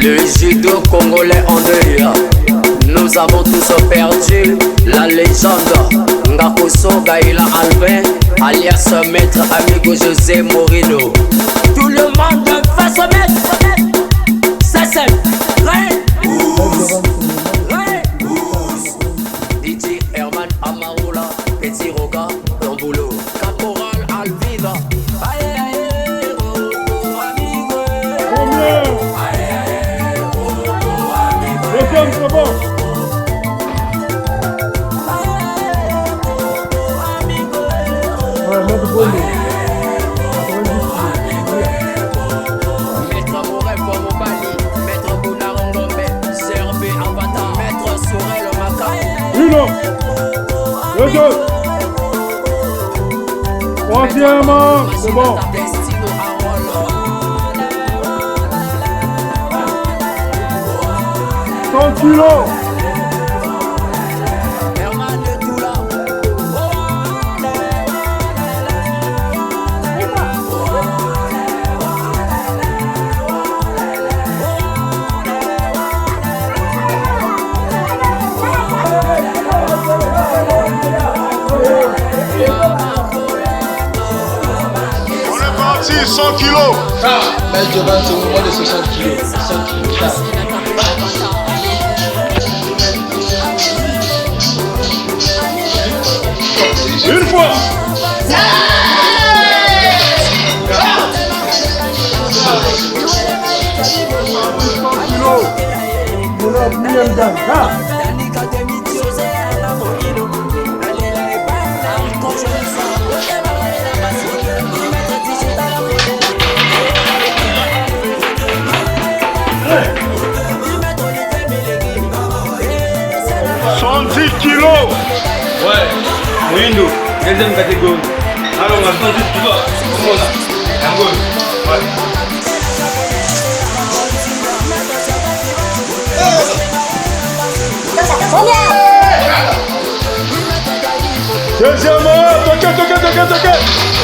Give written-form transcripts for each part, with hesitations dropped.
Le judo congolais en deuil. Nous avons tous perdu la légende Gaku Gaïla Albin, alias Maître Amigo José Morino. Tout le monde va se mettre. Ça c'est vrai. DJ Herman Amaroula, Petit Roga, dans boulot. Kaporal Alvina. Aïe aïe, oh amigo. Aïe aïe, oh amigo. C'est bon. Maître Morel pour Mobali, Maître Bounarongombe, Serbe Avatar, Maître Sorel Macaron. Judo. Deux. Troisièmement, c'est bon. 100 kilos. On est parti, 100 kilos. Belle devant ce mouvement de 60 kilos. 100 kilos. Une fois. Kilos. Ouais, Moindo, deuxième catégorie. Alors on a 110 kilos. Comment là? Un goal. Ouais. Deuxièmement, toquez.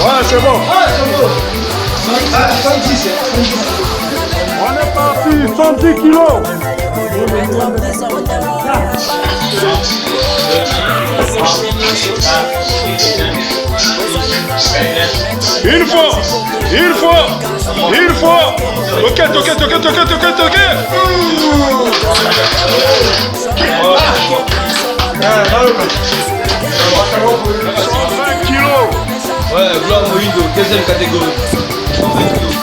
Ouais, c'est bon. On est parti, 110 kilos. Une fois. Toquez. 120 kilos. Ouais, Gloire Moindo, deuxième catégorie. 120 kilos.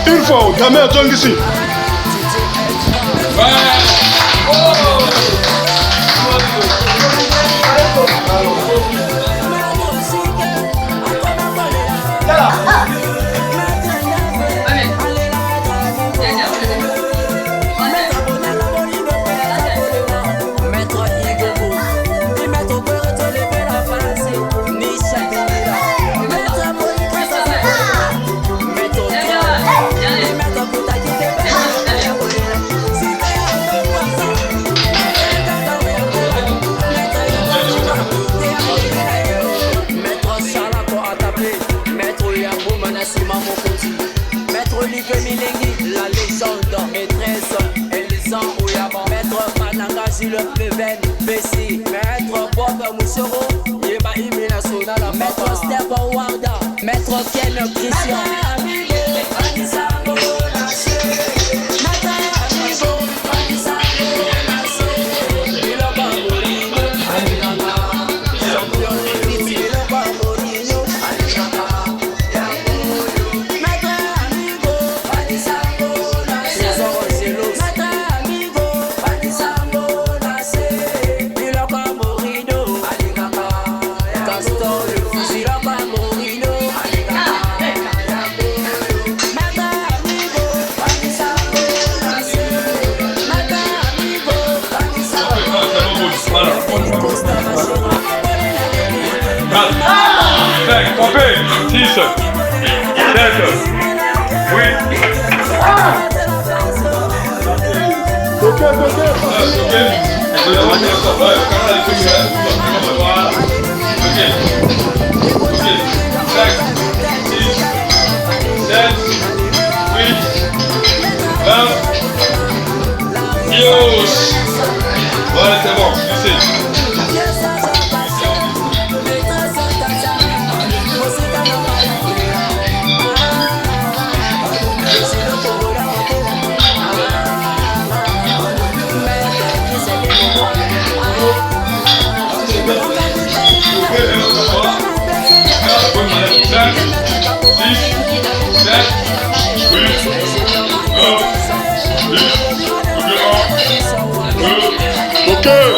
Une fois, ta mère donne ici. La légende maîtresse Elisa Ouyama, Maître Mananga Gilles Pleven, Bessie, Maître Bob Moussero, Yeba Imi National, Maître Steph Warda, Maître Ken Christian. Campé, 6, 7, 8. Toquez. Ouais, Voilà, c'est bon, lycée. Ok.